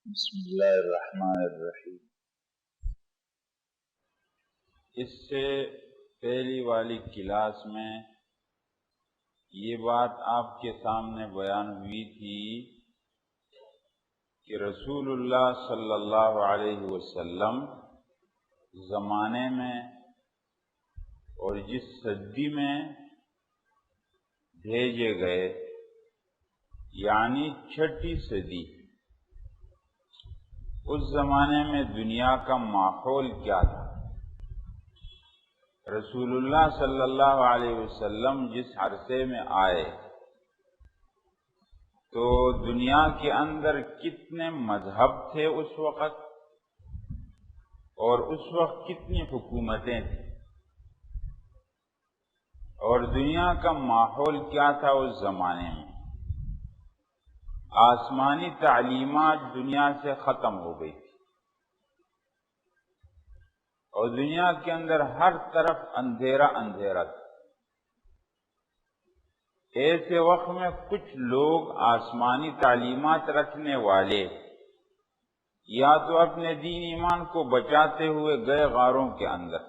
بسم اللہ الرحمن الرحیم۔ اس سے پہلی والی کلاس میں یہ بات آپ کے سامنے بیان ہوئی تھی کہ رسول اللہ صلی اللہ علیہ وسلم زمانے میں اور جس صدی میں بھیجے گئے یعنی 6 صدی، اس زمانے میں دنیا کا ماحول کیا تھا؟ رسول اللہ صلی اللہ علیہ وسلم جس عرصے میں آئے تو دنیا کے اندر کتنے مذہب تھے اس وقت، اور اس وقت کتنی حکومتیں تھیں، اور دنیا کا ماحول کیا تھا اس زمانے میں؟ آسمانی تعلیمات دنیا سے ختم ہو گئی تھی اور دنیا کے اندر ہر طرف اندھیرا اندھیرا تھا۔ ایسے وقت میں کچھ لوگ آسمانی تعلیمات رکھنے والے یا تو اپنے دین ایمان کو بچاتے ہوئے گئے غاروں کے اندر،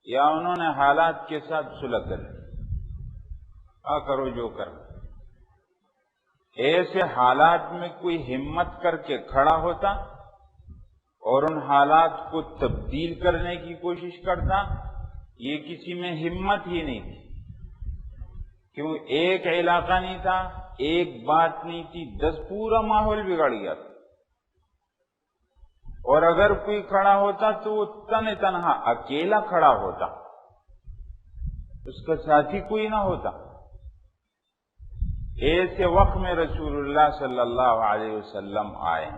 یا انہوں نے حالات کے ساتھ صلح کر لی، کرو جو کرنا۔ ایسے حالات میں کوئی ہمت کر کے کھڑا ہوتا اور ان حالات کو تبدیل کرنے کی کوشش کرتا، یہ کسی میں ہمت ہی نہیں تھی۔ کیوں؟ ایک علاقہ نہیں تھا، ایک بات نہیں تھی، 10 پورا ماحول بگڑ گیا تھا۔ اور اگر کوئی کھڑا ہوتا تو وہ تنہا اکیلا کھڑا ہوتا، اس کا ساتھی کوئی نہ ہوتا۔ ایسے وقت میں رسول اللہ صلی اللہ علیہ وسلم آئے،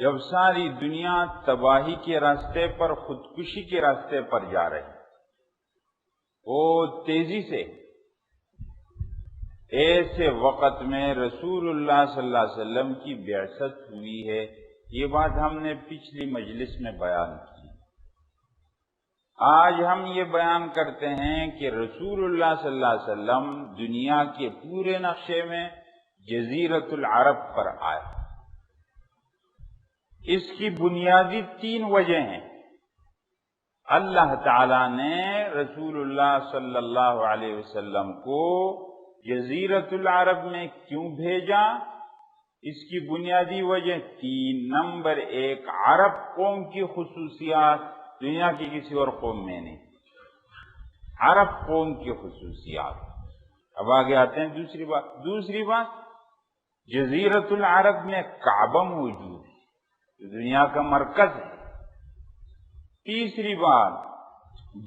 جب ساری دنیا تباہی کے راستے پر، خودکشی کے راستے پر جا رہی، وہ تیزی سے، ایسے وقت میں رسول اللہ صلی اللہ علیہ وسلم کی بعثت ہوئی ہے۔ یہ بات ہم نے پچھلی مجلس میں بیان کی۔ آج ہم یہ بیان کرتے ہیں کہ رسول اللہ صلی اللہ علیہ وسلم دنیا کے پورے نقشے میں جزیرۃ العرب پر آئے۔ اس کی بنیادی 3 وجہ ہیں۔ اللہ تعالی نے رسول اللہ صلی اللہ علیہ وسلم کو جزیرۃ العرب میں کیوں بھیجا؟ اس کی بنیادی وجہ 3۔ نمبر 1، عرب قوم کی خصوصیات دنیا کی کسی اور قوم میں نہیں، عرب قوم کی خصوصیات۔ اب آگے آتے ہیں دوسری بات، جزیرۃ العرب میں کعبہ موجود ہے جو دنیا کا مرکز ہے۔ تیسری بات،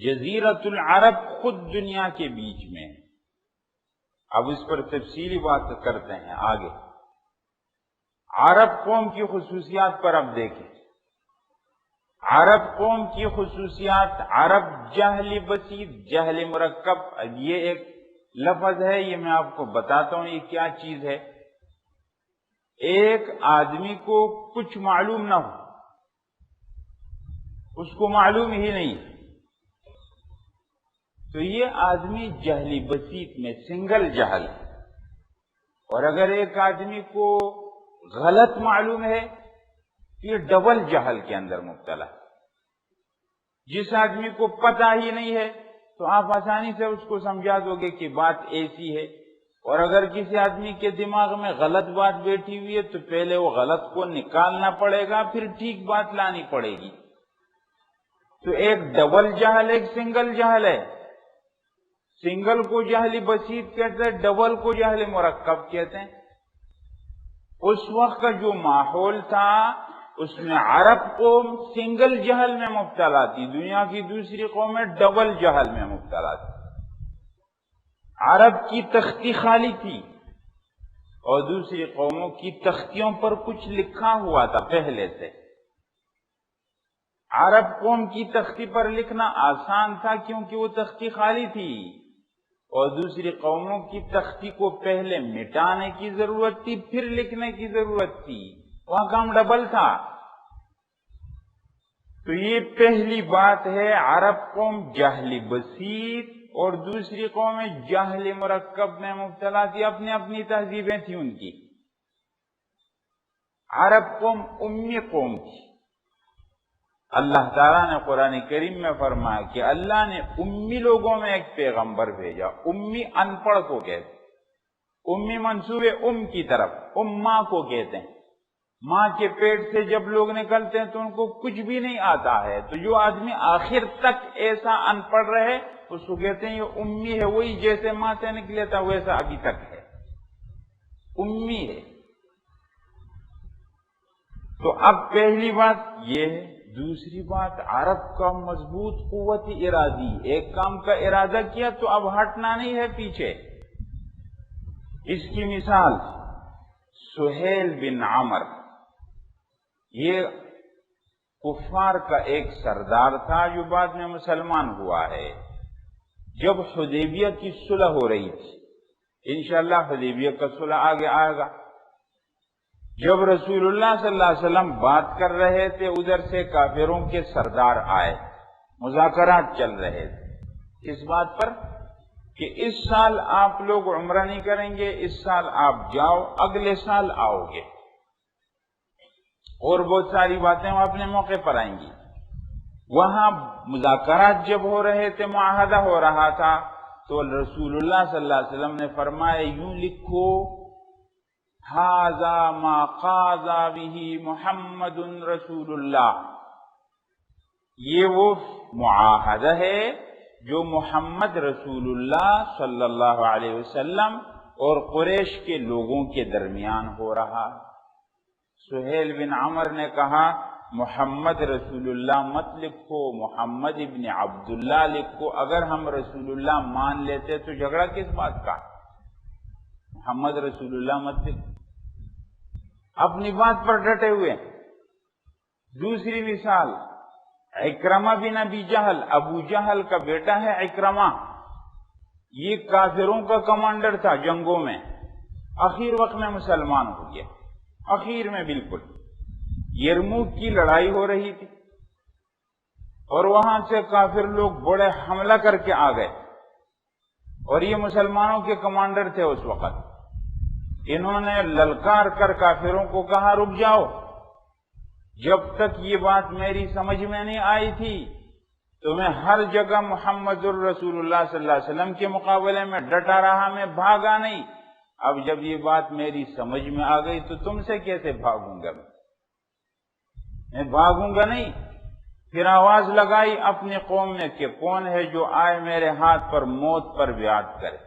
جزیرۃ العرب خود دنیا کے بیچ میں ہے۔ اب اس پر تفصیلی بات کرتے ہیں آگے۔ عرب قوم کی خصوصیات پر اب دیکھیں۔ عرب قوم کی خصوصیات، عرب جہل بسیط، جہل مرکب۔ اب یہ ایک لفظ ہے، یہ میں آپ کو بتاتا ہوں یہ کیا چیز ہے۔ ایک آدمی کو کچھ معلوم نہ ہو، اس کو معلوم ہی نہیں، تو یہ آدمی جہل بسیط میں سنگل جہل ہے۔ اور اگر ایک آدمی کو غلط معلوم ہے تو یہ ڈبل جہل کے اندر مبتلا ہے۔ جس آدمی کو پتہ ہی نہیں ہے تو آپ آسانی سے اس کو سمجھا دو گے کہ بات ایسی ہے، اور اگر کسی آدمی کے دماغ میں غلط بات بیٹھی ہوئی ہے تو پہلے وہ غلط کو نکالنا پڑے گا، پھر ٹھیک بات لانی پڑے گی۔ تو ایک ڈبل جہل، ایک سنگل جہل ہے۔ سنگل کو جہل بسیط کہتے ہیں، ڈبل کو جہل مرکب کہتے ہیں۔ اس وقت کا جو ماحول تھا اس میں عرب قوم سنگل جہل میں مبتلا تھی، دنیا کی دوسری قومیں ڈبل جہل میں مبتلا تھی۔ عرب کی تختی خالی تھی اور دوسری قوموں کی تختیوں پر کچھ لکھا ہوا تھا پہلے سے۔ عرب قوم کی تختی پر لکھنا آسان تھا کیونکہ وہ تختی خالی تھی، اور دوسری قوموں کی تختی کو پہلے مٹانے کی ضرورت تھی، پھر لکھنے کی ضرورت تھی، وہاں کام ڈبل تھا۔ تو یہ پہلی بات ہے، عرب قوم جہل بسیط اور دوسری قومیں جہل مرکب میں مبتلا تھی، اپنی اپنی تہذیبیں تھیں ان کی۔ عرب قوم امی قوم تھی۔ اللہ تعالیٰ نے قرآن کریم میں فرمایا کہ اللہ نے امی لوگوں میں ایک پیغمبر بھیجا۔ امی ان پڑھ کو کہتے، امی منسوب ام کی طرف، ماں کو کہتے ہیں۔ ماں کے پیٹ سے جب لوگ نکلتے ہیں تو ان کو کچھ بھی نہیں آتا ہے، تو جو آدمی آخر تک ایسا ان پڑھ رہے اس کو کہتے ہیں یہ امی ہے، وہی جیسے ماں سے نکلے تھا ویسا ابھی تک ہے، امی ہے۔ تو اب پہلی بات یہ ہے۔ دوسری بات، عرب کا مضبوط قوت ارادی، ایک کام کا ارادہ کیا تو اب ہٹنا نہیں ہے پیچھے۔ اس کی مثال سہیل بن عمر، یہ کفار کا ایک سردار تھا جو بعد میں مسلمان ہوا ہے۔ جب حدیبیہ کی صلح ہو رہی تھی، انشاءاللہ حدیبیہ کا صلح آگے آئے گا، جب رسول اللہ صلی اللہ علیہ وسلم بات کر رہے تھے ادھر سے کافروں کے سردار آئے، مذاکرات چل رہے تھے اس بات پر کہ اس سال آپ لوگ عمرہ نہیں کریں گے، اس سال آپ جاؤ، اگلے سال آؤ گے، اور بہت ساری باتیں وہ اپنے موقع پر آئیں گی۔ وہاں مذاکرات جب ہو رہے تھے، معاہدہ ہو رہا تھا، تو رسول اللہ صلی اللہ علیہ وسلم نے فرمایا یوں لکھو ھذا ما قاضى به محمد رسول اللہ، یہ وہ معاہدہ ہے جو محمد رسول اللہ صلی اللہ علیہ وسلم اور قریش کے لوگوں کے درمیان ہو رہا۔ سہیل بن عمر نے کہا محمد رسول اللہ مت لکھو، محمد ابن عبداللہ لکھو، اگر ہم رسول اللہ مان لیتے تو جھگڑا کس بات کا، محمد رسول اللہ مت لکھو، اپنی بات پر ڈٹے ہوئے۔ دوسری مثال عکرمہ بن ابی جہل، ابو جہل کا بیٹا ہے عکرمہ، یہ کافروں کا کمانڈر تھا جنگوں میں، آخر وقت میں مسلمان ہو گیا، آخر میں بالکل یرموک کی لڑائی ہو رہی تھی اور وہاں سے کافر لوگ بڑے حملہ کر کے آ گئے، اور یہ مسلمانوں کے کمانڈر تھے اس وقت۔ انہوں نے للکار کر کافروں کو کہا رک جاؤ، جب تک یہ بات میری سمجھ میں نہیں آئی تھی تو میں ہر جگہ محمد الرسول اللہ صلی اللہ علیہ وسلم کے مقابلے میں ڈٹا رہا، میں بھاگا نہیں، اب جب یہ بات میری سمجھ میں آ گئی تو تم سے کیسے بھاگوں گا، میں بھاگوں گا نہیں۔ پھر آواز لگائی اپنی قوم میں کہ کون ہے جو آئے میرے ہاتھ پر موت پر بیعت کرے،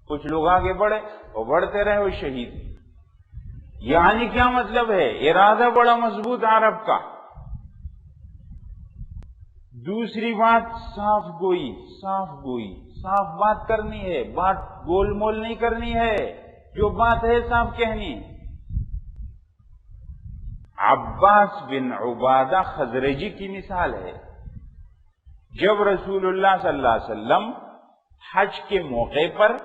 کچھ لوگ آگے بڑھے، وہ بڑھتے رہے، وہ شہید۔ یعنی کیا مطلب ہے، ارادہ بڑا مضبوط عرب کا۔ دوسری بات صاف گوئی، صاف گوئی، صاف بات کرنی ہے، بات گول مول نہیں کرنی ہے، جو بات ہے صاف کہنی ہے۔ عباس بن عبادہ خزرجی کی مثال ہے، جب رسول اللہ صلی اللہ علیہ وسلم حج کے موقع پر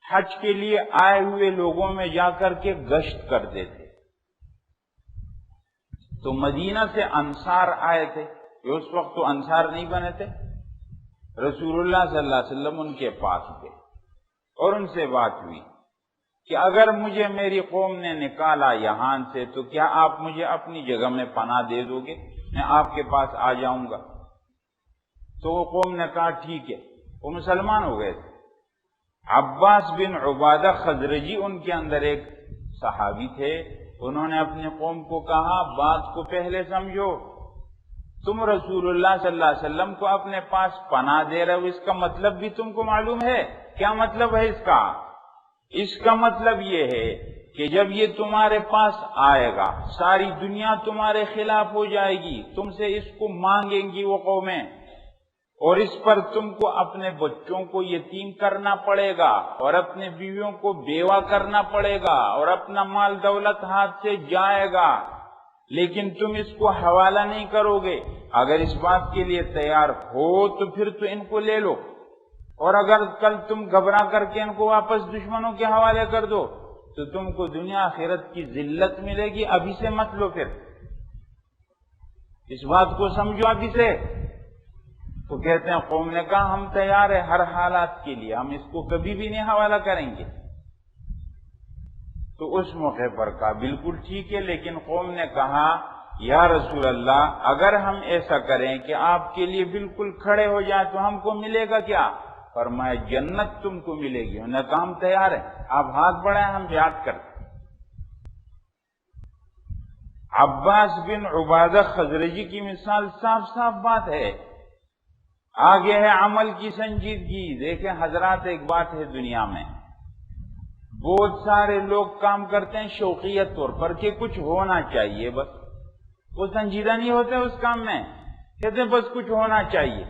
حج کے لیے آئے ہوئے لوگوں میں جا کر کے گشت کرتے تھے، تو مدینہ سے انصار آئے تھے، اس وقت تو انصار نہیں بنے تھے، رسول اللہ صلی اللہ علیہ وسلم ان کے پاس گئے اور ان سے بات ہوئی کہ اگر مجھے میری قوم نے نکالا یہاں سے تو کیا آپ مجھے اپنی جگہ میں پناہ دے دو گے، میں آپ کے پاس آ جاؤں گا۔ تو وہ قوم نے کہا ٹھیک ہے، وہ مسلمان ہو گئے تھے۔ عباس بن عبادہ خزرجی ان کے اندر ایک صحابی تھے، انہوں نے اپنی قوم کو کہا بات کو پہلے سمجھو، تم رسول اللہ صلی اللہ علیہ وسلم کو اپنے پاس پناہ دے رہے ہو، اس کا مطلب بھی تم کو معلوم ہے؟ کیا مطلب ہے اس کا؟ اس کا مطلب یہ ہے کہ جب یہ تمہارے پاس آئے گا ساری دنیا تمہارے خلاف ہو جائے گی، تم سے اس کو مانگیں گی وہ قومیں، اور اس پر تم کو اپنے بچوں کو یتیم کرنا پڑے گا اور اپنے بیویوں کو بیوہ کرنا پڑے گا اور اپنا مال دولت ہاتھ سے جائے گا، لیکن تم اس کو حوالہ نہیں کرو گے۔ اگر اس بات کے لیے تیار ہو تو پھر تو ان کو لے لو، اور اگر کل تم گھبرا کر کے ان کو واپس دشمنوں کے حوالے کر دو تو تم کو دنیا آخرت کی ذلت ملے گی، ابھی سے مت لو، پھر اس بات کو سمجھو ابھی سے۔ تو کہتے ہیں قوم نے کہا ہم تیار ہیں ہر حالات کے لیے، ہم اس کو کبھی بھی نہیں حوالہ کریں گے۔ تو اس موقع پر کہا بالکل ٹھیک ہے، لیکن قوم نے کہا یا رسول اللہ اگر ہم ایسا کریں کہ آپ کے لیے بالکل کھڑے ہو جائیں تو ہم کو ملے گا کیا؟ فرمایا جنت تم کو ملے گی، انہوں نے کہا ہم تیار ہیں، آپ ہاتھ بڑھائیں ہم جہاد کریں۔ عباس بن عبادہ خزرجی کی مثال صاف صاف بات ہے۔ آگے ہے عمل کی سنجیدگی۔ دیکھیں حضرات، ایک بات ہے دنیا میں، بہت سارے لوگ کام کرتے ہیں شوقیت طور پر کہ کچھ ہونا چاہیے، بس وہ سنجیدہ نہیں ہوتے اس کام میں، کہتے ہیں بس کچھ ہونا چاہیے،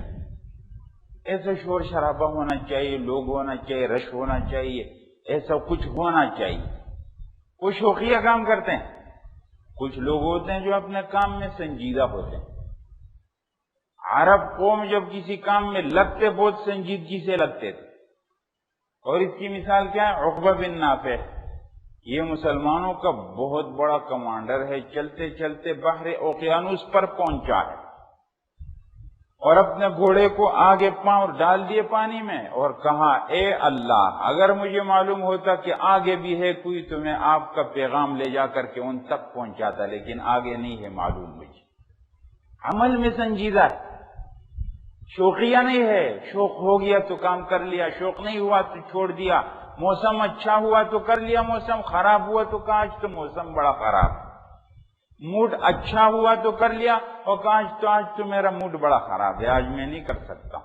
ایسا شور شرابہ ہونا چاہیے، لوگ ہونا چاہیے، رش ہونا چاہیے، ایسا کچھ ہونا چاہیے، وہ شوقیہ کام کرتے ہیں۔ کچھ لوگ ہوتے ہیں جو اپنے کام میں سنجیدہ ہوتے ہیں۔ عرب قوم جب کسی کام میں لگتے بہت سنجیدگی سے لگتے تھے، اور اس کی مثال کیا ہے؟ عقبہ بن نافع، یہ مسلمانوں کا بہت بڑا کمانڈر ہے، چلتے چلتے بحر اوقیانوس پر پہنچا ہے اور اپنے گھوڑے کو آگے پاؤں ڈال دیے پانی میں اور کہا اے اللہ اگر مجھے معلوم ہوتا کہ آگے بھی ہے کوئی تو میں آپ کا پیغام لے جا کر کے ان تک پہنچاتا، لیکن آگے نہیں ہے معلوم مجھے۔ عمل میں سنجیدہ ہے، شوقیہ نہیں ہے، شوق ہو گیا تو کام کر لیا، شوق نہیں ہوا تو چھوڑ دیا، موسم اچھا ہوا تو کر لیا، موسم خراب ہوا تو کہا آج تو موسم بڑا خراب، موڈ اچھا ہوا تو کر لیا اور کہا آج تو میرا موڈ بڑا خراب ہے، آج میں نہیں کر سکتا۔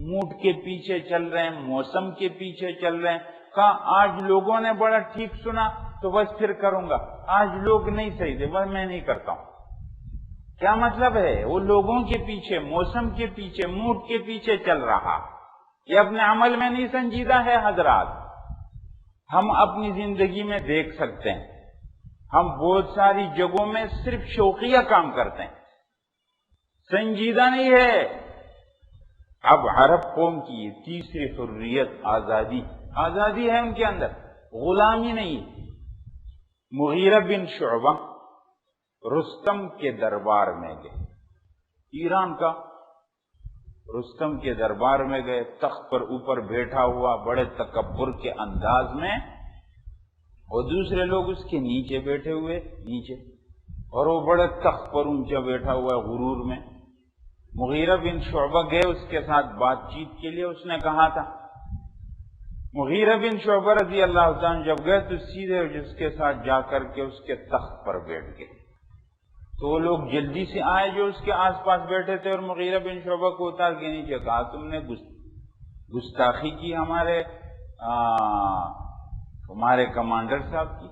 موڈ کے پیچھے چل رہے ہیں، موسم کے پیچھے چل رہے ہیں، کہا آج لوگوں نے بڑا ٹھیک سنا تو بس پھر کروں گا، آج لوگ نہیں صحیح تھے بس میں نہیں کرتا ہوں۔ کیا مطلب ہے؟ وہ لوگوں کے پیچھے، موسم کے پیچھے، موڈ کے پیچھے چل رہا، یہ اپنے عمل میں نہیں سنجیدہ ہے۔ حضرات ہم اپنی زندگی میں دیکھ سکتے ہیں، ہم بہت ساری جگہوں میں صرف شوقیہ کام کرتے ہیں، سنجیدہ نہیں ہے۔ اب عرب قوم کی تیسری حریت آزادی، آزادی ہے ان کے اندر، غلامی نہیں۔ مغیرہ بن شعبہ رستم کے دربار میں گئے، ایران کا، رستم کے دربار میں گئے، تخت پر اوپر بیٹھا ہوا بڑے تکبر کے انداز میں، اور دوسرے لوگ اس کے نیچے بیٹھے ہوئے نیچے، اور وہ بڑے تخت پر اونچا بیٹھا ہوا غرور میں۔ مغیرہ بن شعبہ گئے اس کے ساتھ بات چیت کے لیے، اس نے کہا تھا، مغیرہ بن شعبہ رضی اللہ تعالیٰ جب گئے تو سیدھے جس کے ساتھ جا کر کے اس کے تخت پر بیٹھ گئے، تو وہ لوگ جلدی سے آئے جو اس کے آس پاس بیٹھے تھے اور مغیرہ بن شعبہ کو اتار کے نیچے کہا تم نے گستاخی کی ہمارے کمانڈر صاحب کی۔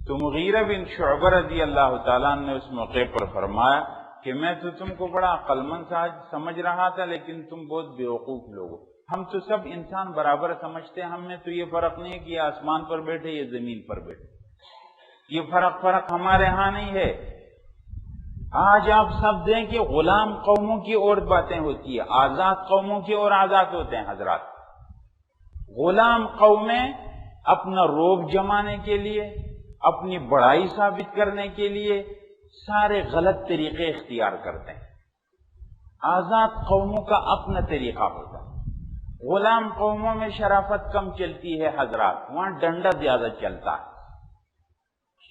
تو مغیرہ بن شعبہ رضی اللہ تعالیٰ نے اس موقع پر فرمایا کہ میں تو تم کو بڑا عقل مند سمجھ رہا تھا، لیکن تم بہت بیوقوف لوگ ہو، ہم تو سب انسان برابر سمجھتے ہیں، ہم میں تو یہ فرق نہیں ہے کہ یہ آسمان پر بیٹھے یہ زمین پر بیٹھے، یہ فرق ہمارے ہاں نہیں ہے۔ آج آپ سب دیں کہ غلام قوموں کی اور باتیں ہوتی ہے، آزاد قوموں کی اور آزاد ہوتے ہیں۔ حضرات غلام قومیں اپنا روب جمانے کے لیے، اپنی بڑائی ثابت کرنے کے لیے سارے غلط طریقے اختیار کرتے ہیں، آزاد قوموں کا اپنا طریقہ ہوتا ہے۔ غلام قوموں میں شرافت کم چلتی ہے حضرات، وہاں ڈنڈا زیادہ چلتا ہے۔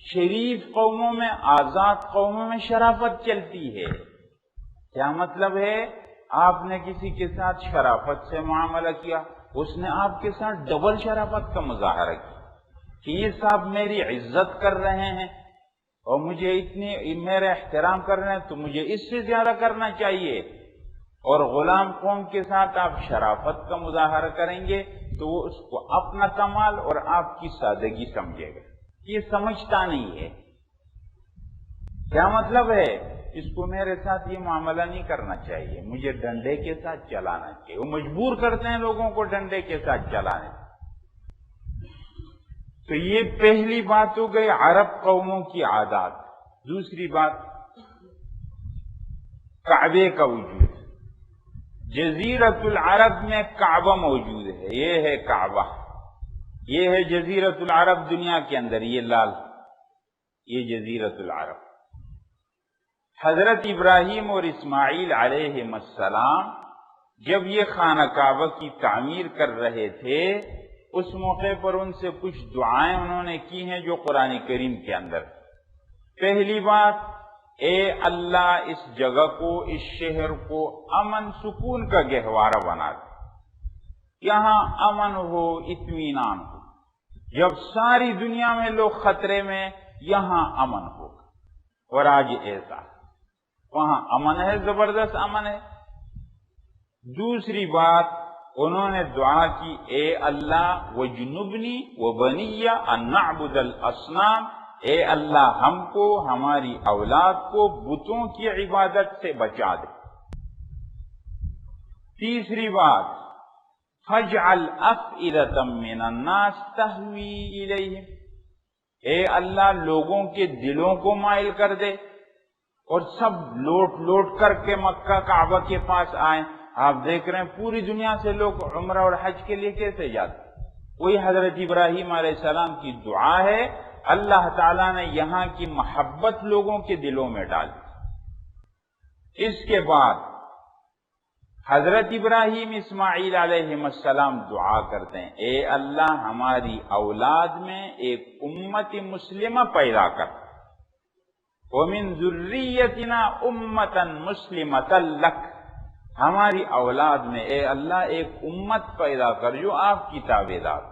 شریف قوموں میں، آزاد قوموں میں شرافت چلتی ہے۔ کیا مطلب ہے؟ آپ نے کسی کے ساتھ شرافت سے معاملہ کیا، اس نے آپ کے ساتھ ڈبل شرافت کا مظاہرہ کیا کہ یہ صاحب میری عزت کر رہے ہیں اور مجھے میرا احترام کر رہے ہیں تو مجھے اس سے زیادہ کرنا چاہیے۔ اور غلام قوم کے ساتھ آپ شرافت کا مظاہرہ کریں گے تو وہ اس کو اپنا کمال اور آپ کی سادگی سمجھے گا، یہ سمجھتا نہیں ہے۔ کیا مطلب ہے؟ اس کو میرے ساتھ یہ معاملہ نہیں کرنا چاہیے، مجھے ڈنڈے کے ساتھ چلانا چاہیے۔ وہ مجبور کرتے ہیں لوگوں کو ڈنڈے کے ساتھ چلانے۔ تو یہ پہلی بات ہو گئی عرب قوموں کی عادات۔ دوسری بات کعبے کا وجود، جزیرت العرب میں کعبہ موجود ہے، یہ ہے کعبہ، یہ ہے جزیرت العرب دنیا کے اندر، یہ لال، یہ جزیرت العرب۔ حضرت ابراہیم اور اسماعیل علیہ السلام جب یہ خانہ کعبہ کی تعمیر کر رہے تھے اس موقع پر ان سے کچھ دعائیں انہوں نے کی ہیں جو قرآن کریم کے اندر۔ پہلی بات، اے اللہ اس جگہ کو، اس شہر کو امن سکون کا گہوارہ بنا دے، یہاں امن ہو، اطمینان ہو۔ جب ساری دنیا میں لوگ خطرے میں، یہاں امن ہوگا۔ اور آج ایسا وہاں امن ہے، زبردست امن ہے۔ دوسری بات، انہوں نے دعا کی، اے اللہ وجنبنی وبنی ان نعبد الاصنام، اے اللہ ہم کو، ہماری اولاد کو بتوں کی عبادت سے بچا دے۔ تیسری بات، فاجعل افئدة من الناس تہوی الیہم، اے اللہ لوگوں کے دلوں کو مائل کر دے اور سب لوٹ لوٹ کر کے مکہ کعبہ کے پاس آئیں۔ آپ دیکھ رہے ہیں پوری دنیا سے لوگ عمرہ اور حج کے لیے کیسے جاتے، وہی حضرت ابراہیم علیہ السلام کی دعا ہے، اللہ تعالیٰ نے یہاں کی محبت لوگوں کے دلوں میں ڈالی۔ اس کے بعد حضرت ابراہیم اسماعیل علیہ السلام دعا کرتے ہیں، اے اللہ ہماری اولاد میں ایک امت مسلمہ پیدا کر، وَمِن ذُرِّيَّتِنَا أُمَّةً مُسْلِمَةً لَكَ، ہماری اولاد میں اے اللہ ایک امت پیدا کر جو آپ کی تابعدار۔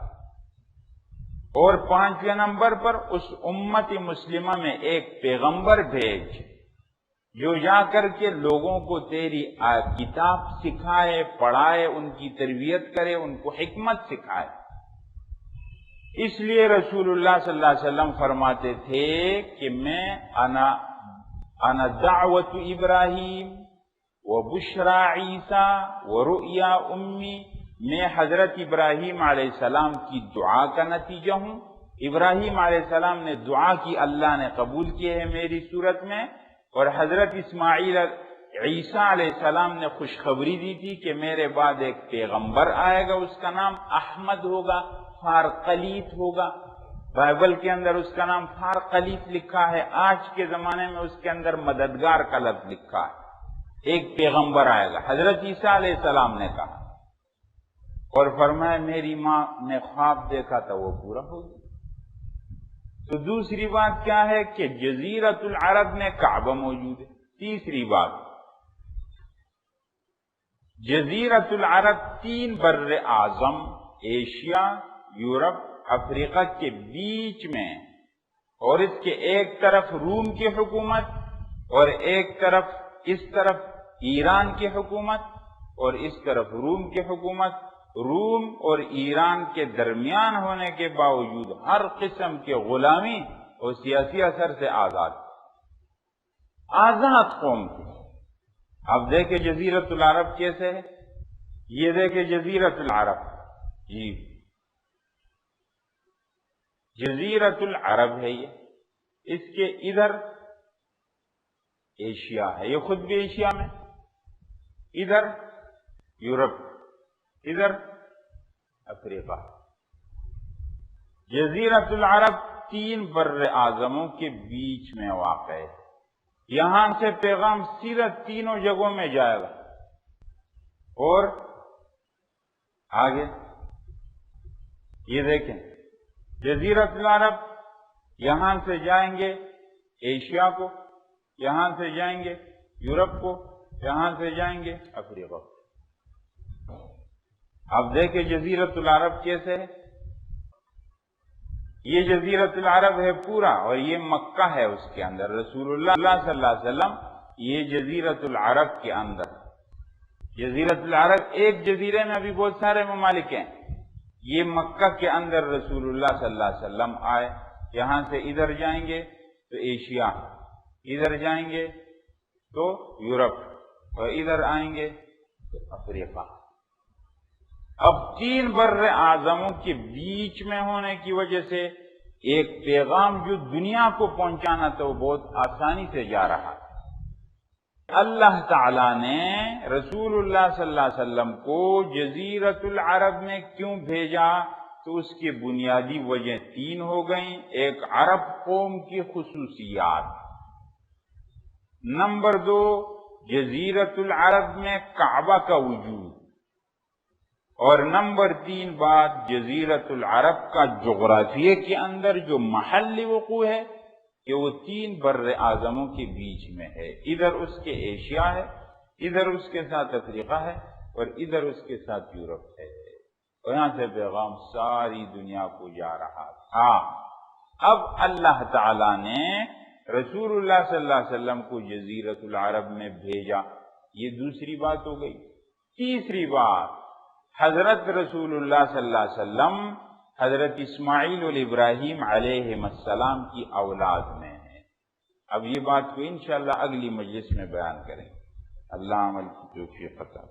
اور 5ویں نمبر پر اس امت مسلمہ میں ایک پیغمبر بھیج جو جا کر کے لوگوں کو تیری کتاب سکھائے، پڑھائے، ان کی تربیت کرے، ان کو حکمت سکھائے۔ اس لیے رسول اللہ صلی اللہ علیہ وسلم فرماتے تھے کہ میں انا دعوت ابراہیم وبشرا عیسیٰ ورؤیا امی، میں حضرت ابراہیم علیہ السلام کی دعا کا نتیجہ ہوں۔ ابراہیم علیہ السلام نے دعا کی، اللہ نے قبول کی ہے میری صورت میں، اور حضرت اسماعیل عیسیٰ علیہ السلام نے خوشخبری دی تھی کہ میرے بعد ایک پیغمبر آئے گا، اس کا نام احمد ہوگا، فارقلیت ہوگا۔ بائبل کے اندر اس کا نام فارقلیت لکھا ہے، آج کے زمانے میں اس کے اندر مددگار کا لفظ لکھا ہے۔ ایک پیغمبر آئے گا، حضرت عیسیٰ علیہ السلام نے کہا، اور فرمایا میری ماں نے خواب دیکھا تھا وہ پورا ہو گیا۔ تو دوسری بات کیا ہے کہ جزیرۃ العرب میں کعبہ موجود ہے۔ تیسری بات، جزیرۃ العرب 3 بر اعظم ایشیا، یورپ، افریقہ کے بیچ میں، اور اس کے ایک طرف روم کی حکومت اور ایک طرف اس طرف ایران کی حکومت اور اس طرف روم کی حکومت۔ روم اور ایران کے درمیان ہونے کے باوجود ہر قسم کے غلامی اور سیاسی اثر سے آزاد قوم تھی۔ اب دیکھیں جزیرۃ العرب کیسے ہے، یہ دیکھیں جزیرۃ العرب، جی جزیرۃ العرب ہے یہ، اس کے ادھر ایشیا ہے، یہ خود بھی ایشیا میں، ادھر یورپ، ادھر افریقہ۔ جزیرۃ العرب 3 بر اعظموں کے بیچ میں واقع ہے۔ یہاں سے پیغام سیدھا تینوں جگہوں میں جائے گا، اور آگے یہ دیکھیں جزیرۃ العرب، یہاں سے جائیں گے ایشیا کو، یہاں سے جائیں گے یورپ کو، یہاں سے جائیں گے افریقہ کو۔ اب دیکھیں جزیرۃ العرب کیسے ہے، یہ جزیرۃ العرب ہے پورا، اور یہ مکہ ہے اس کے اندر، رسول اللہ صلی اللہ علیہ وسلم یہ جزیرۃ العرب کے اندر۔ جزیرۃ العرب ایک جزیرے میں ابھی بہت سارے ممالک ہیں، یہ مکہ کے اندر رسول اللہ صلی اللہ علیہ وسلم آئے، یہاں سے ادھر جائیں گے تو ایشیا، ادھر جائیں گے تو یورپ، اور ادھر آئیں گے تو افریقہ۔ اب 3 بر اعظموں کے بیچ میں ہونے کی وجہ سے ایک پیغام جو دنیا کو پہنچانا تھا وہ بہت آسانی سے جا رہا ہے۔ اللہ تعالیٰ نے رسول اللہ صلی اللہ علیہ وسلم کو جزیرۃ العرب میں کیوں بھیجا، تو اس کی بنیادی وجہ 3 ہو گئیں۔ ایک عرب قوم کی خصوصیات، نمبر 2 جزیرۃ العرب میں کعبہ کا وجود، اور نمبر 3 بات، جزیرۃ العرب کا جغرافیے کے اندر جو محل وقوع ہے کہ وہ 3 بر اعظموں کے بیچ میں ہے، ادھر اس کے ایشیا ہے، ادھر اس کے ساتھ افریقہ ہے، اور ادھر اس کے ساتھ یورپ ہے، اور یہاں سے پیغام ساری دنیا کو جا رہا تھا۔ اب اللہ تعالی نے رسول اللہ صلی اللہ علیہ وسلم کو جزیرۃ العرب میں بھیجا، یہ دوسری بات ہو گئی۔ تیسری بات، حضرت رسول اللہ صلی اللہ علیہ وسلم حضرت اسماعیل اور ابراہیم علیہ السلام کی اولاد میں ہیں۔ اب یہ بات کو انشاءاللہ اگلی مجلس میں بیان کریں۔ اللہ عمل کی توفیق عطا۔